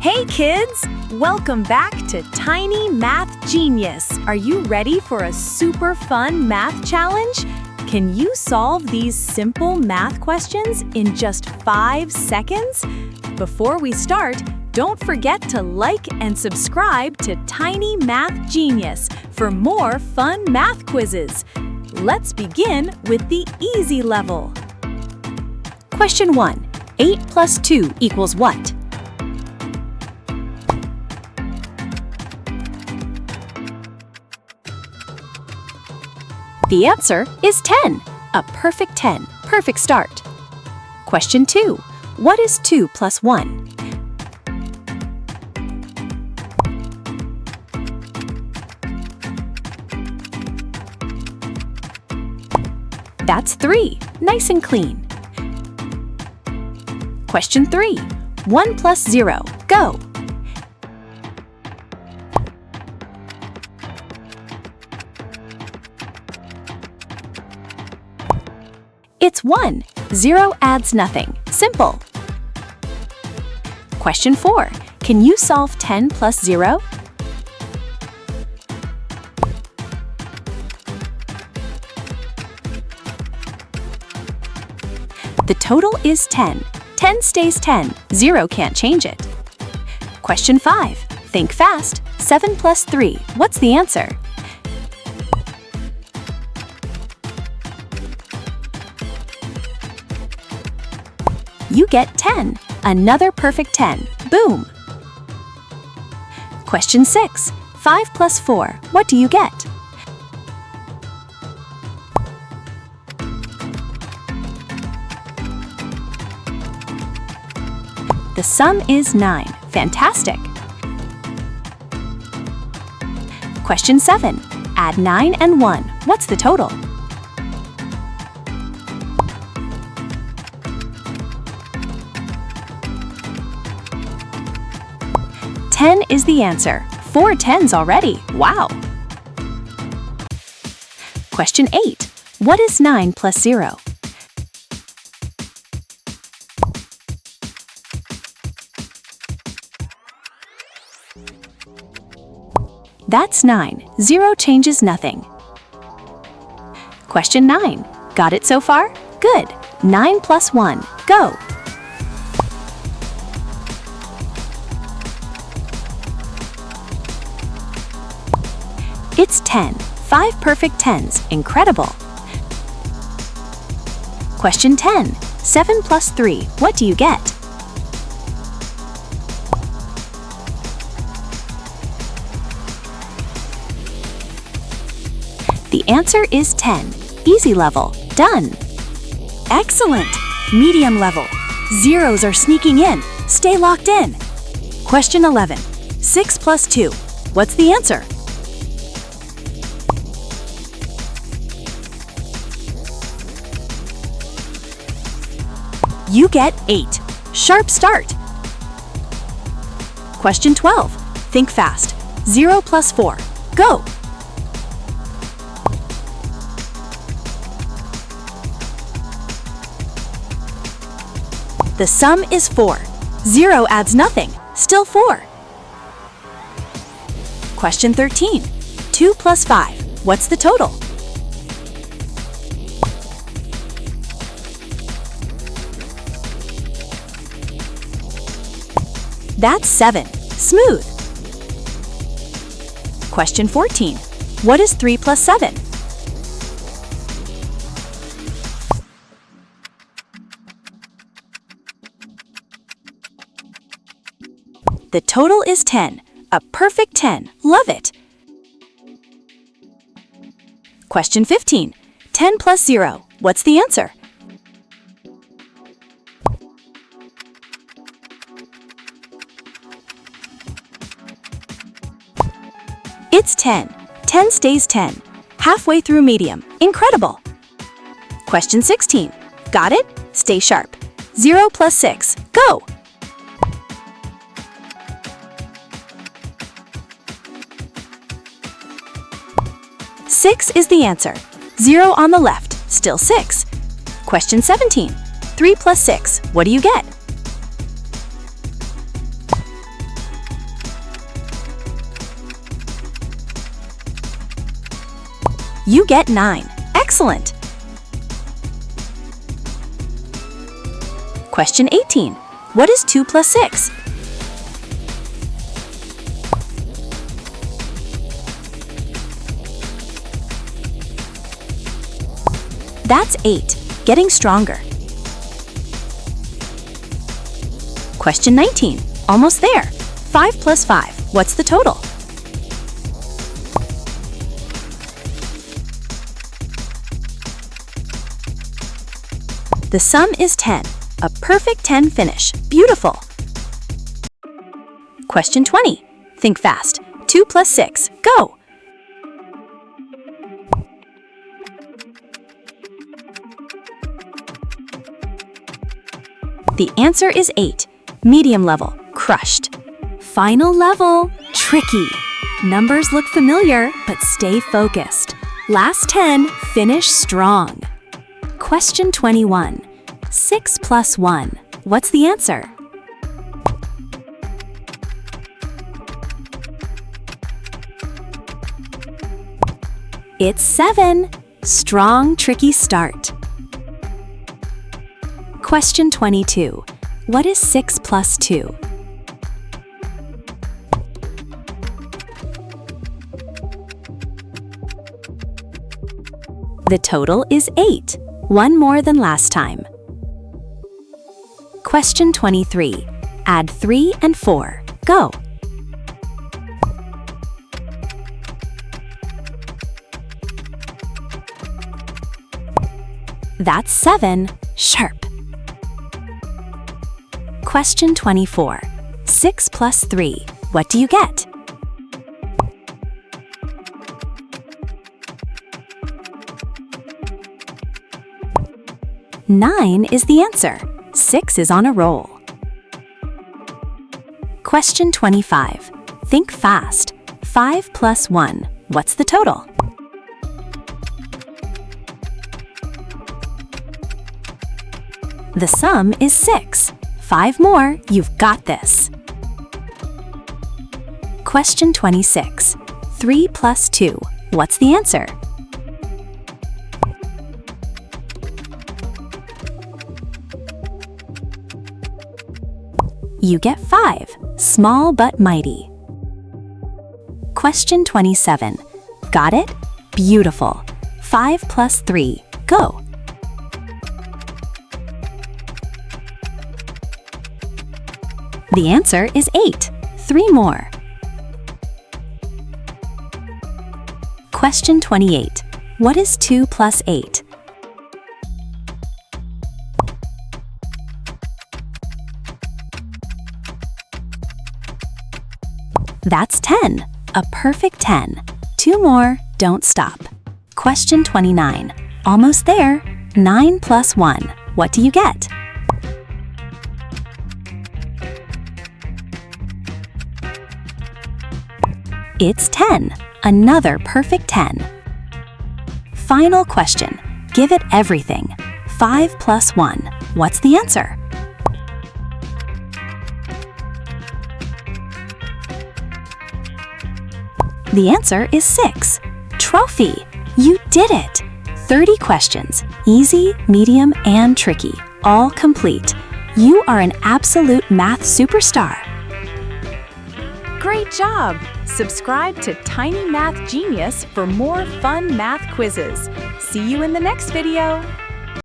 Hey kids! Welcome back to Tiny Math Genius. Are you ready for a super fun math challenge? Can you solve these simple math questions in just 5 seconds? Before we start, don't forget to like and subscribe to Tiny Math Genius for more fun math quizzes. Let's begin with the easy level. Question 1. 8 plus 2 equals what? The answer is 10. A perfect 10. Perfect start. Question 2. What is 2 plus 1? That's 3. Nice and clean. Question 3. 1 plus 0. Go. It's 1. 0 adds nothing. Simple. Question 4. Can you solve 10 plus 0? The total is 10. 10 stays 10. 0 can't change it. Question 5. Think fast. 7 plus 3. What's the answer? You get 10. Another perfect 10. Boom! Question 6. 5 plus 4. What do you get? The sum is 9. Fantastic! Question 7. Add 9 and 1. What's the total? Ten is the answer. 4 tens already. Wow! Question 8. What is 9 plus 0? That's 9. 0 changes nothing. Question 9. Got it so far? Good. 9 plus 1. Go! It's 10. 5 perfect tens. Incredible! Question 10. 7 plus 3. What do you get? The answer is 10. Easy level. Done! Excellent! Medium level. Zeros are sneaking in. Stay locked in. Question 11. 6 plus 2. What's the answer? You get 8. Sharp start. Question 12. Think fast. 0 plus 4. Go! The sum is 4. 0 adds nothing. Still 4. Question 13. 2 plus 5. What's the total? That's 7. Smooth. Question 14. What is 3 plus 7? The total is 10. A perfect 10. Love it. Question 15. 10 plus 0. What's the answer? It's 10. 10 stays 10. Halfway through medium. Incredible! Question 16. Got it? Stay sharp. 0 plus 6. Go! Six is the answer. 0 on the left. Still 6. Question 17. 3 plus 6. What do you get? You get 9. Excellent! Question 18. What is 2 plus 6? That's 8. Getting stronger. Question 19. Almost there. 5 plus 5. What's the total? The sum is 10. A perfect 10 finish. Beautiful! Question 20. Think fast. 2 plus 6. Go! The answer is 8. Medium level. Crushed. Final level. Tricky. Numbers look familiar, but stay focused. Last 10. Finish strong. Question 21. 6 plus 1. What's the answer? It's 7. Strong, tricky start. Question 22. What is 6 plus 2? The total is 8. One more than last time. Question 23. Add 3 and 4. Go! That's 7. Sharp. Question 24. 6 plus 3. What do you get? Nine is the answer. 6 is on a roll. Question 25. Think fast. 5 plus 1. What's the total? The sum is 6. 5 more. You've got this. Question 26. 3 plus 2. What's the answer? You get 5. Small but mighty. Question 27. Got it? Beautiful. 5 plus 3. Go! The answer is 8. 3 more. Question 28. What is 2 plus 8? That's 10. A perfect 10. 2 more. Don't stop. Question 29. Almost there. 9 plus 1. What do you get? It's 10. Another perfect 10. Final question. Give it everything. 5 plus 1. What's the answer? The answer is 6. Trophy! You did it! 30 questions. Easy, medium, and tricky. All complete. You are an absolute math superstar. Great job! Subscribe to Tiny Math Genius for more fun math quizzes. See you in the next video.